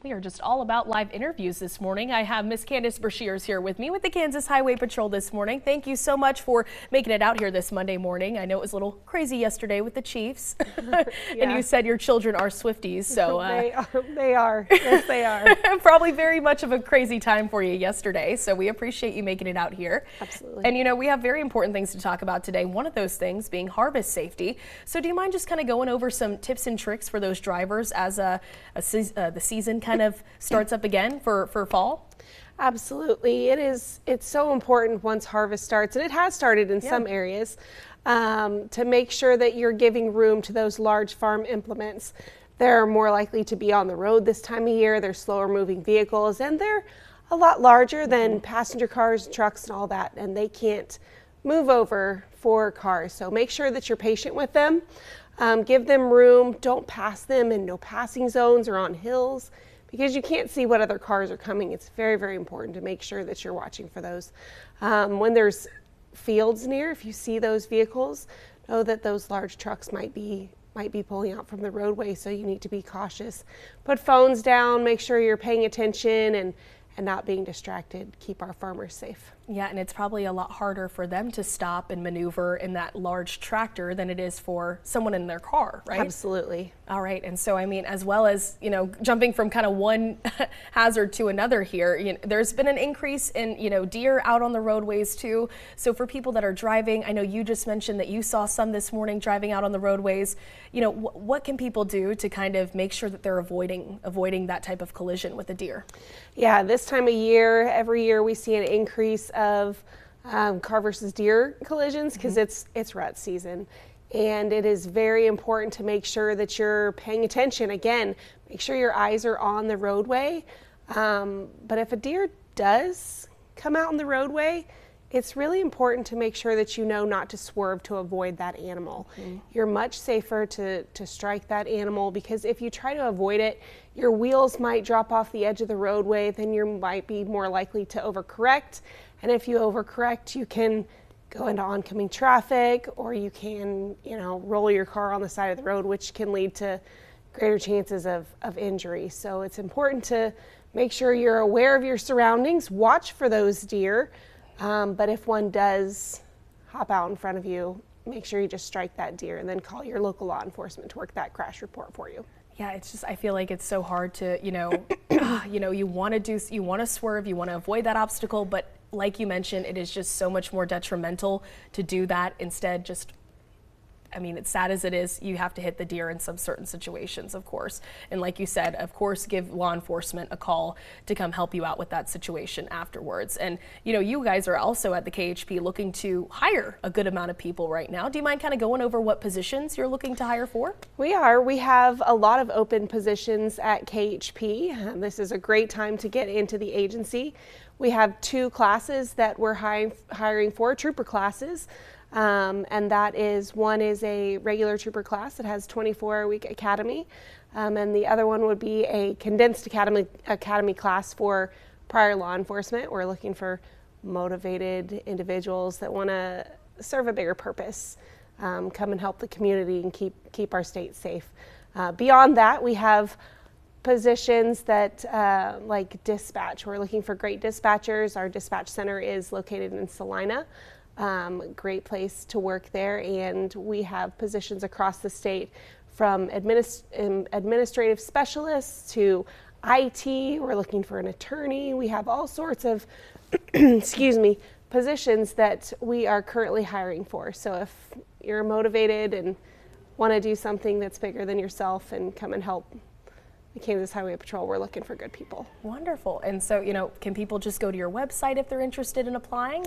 We are just all about live interviews this morning. I have Miss Candice Breshears here with me with the Kansas Highway Patrol this morning. Thank you so much for making it out here this Monday morning. I know it was a little crazy yesterday with the Chiefs, and you said your children are Swifties, so they are. Yes, they are. Probably very much of a crazy time for you yesterday. So we appreciate you making it out here. Absolutely. And you know, we have very important things to talk about today. One of those things being harvest safety. So do you mind just kind of going over some tips and tricks for those drivers as the season kind of starts up again for fall? Absolutely. It's so important once harvest starts, and it has started in some areas, to make sure that you're giving room to those large farm implements. They're more likely to be on the road this time of year. They're slower moving vehicles, and they're a lot larger than passenger cars, trucks, and all that, and they can't move over for cars. So make sure that you're patient with them. Give them room. Don't pass them in no passing zones or on hills, because you can't see what other cars are coming. It's very, very important to make sure that you're watching for those. When there's fields near, if you see those vehicles, know that those large trucks might be pulling out from the roadway, so you need to be cautious. Put phones down, make sure you're paying attention and not being distracted. Keep our farmers safe. Yeah, and it's probably a lot harder for them to stop and maneuver in that large tractor than it is for someone in their car, right? Absolutely. All right, and so I mean, as well as, you know, jumping from kind of one hazard to another here, you know, there's been an increase in, you know, deer out on the roadways too. So for people that are driving, I know you just mentioned that you saw some this morning driving out on the roadways. You know, what can people do to kind of make sure that they're avoiding that type of collision with a deer? Yeah, this time of year, every year we see an increase of car versus deer collisions because it's rut season. And it is very important to make sure that you're paying attention. Again, make sure your eyes are on the roadway. But if a deer does come out on the roadway, it's really important to make sure that you know not to swerve to avoid that animal. You're much safer to strike that animal, because if you try to avoid it, your wheels might drop off the edge of the roadway, then you might be more likely to overcorrect. And if you overcorrect, you can go into oncoming traffic, or you can, you know, roll your car on the side of the road, which can lead to greater chances of injury. So it's important to make sure you're aware of your surroundings, watch for those deer. But if one does hop out in front of you, make sure you just strike that deer and then call your local law enforcement to work that crash report for you. Yeah, it's just, I feel like it's so hard to, you know, you want to swerve, you want to avoid that obstacle, but like you mentioned, it is just so much more detrimental to do that. Instead, just, I mean, it's sad as it is, you have to hit the deer in some certain situations, of course. And like you said, of course, give law enforcement a call to come help you out with that situation afterwards. And, you know, you guys are also at the KHP looking to hire a good amount of people right now. Do you mind kind of going over what positions you're looking to hire for? We are. We have a lot of open positions at KHP. This is a great time to get into the agency. We have 2 classes that we're hiring for, trooper classes. And that is, one is a regular trooper class that has 24-week academy, and the other one would be a condensed academy class for prior law enforcement. We're looking for motivated individuals that want to serve a bigger purpose, come and help the community and keep our state safe. Beyond that, we have positions that like dispatch. We're looking for great dispatchers. Our dispatch center is located in Salina. Great place to work there, and we have positions across the state from administrative specialists to IT. We're looking for an attorney. We have all sorts of excuse me, positions that we are currently hiring for. So if you're motivated and want to do something that's bigger than yourself and come and help the Kansas Highway Patrol, we're looking for good people. Wonderful. And so, you know, can people just go to your website if they're interested in applying?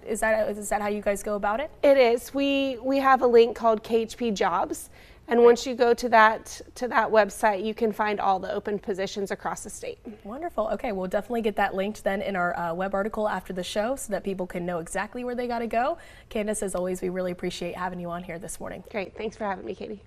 Is that how you guys go about it? It is. We have a link called KHP Jobs, and once you go to that website, you can find all the open positions across the state. Wonderful. Okay, we'll definitely get that linked then in our web article after the show, so that people can know exactly where they got to go. Candice, as always, we really appreciate having you on here this morning. Great. Thanks for having me, Katie.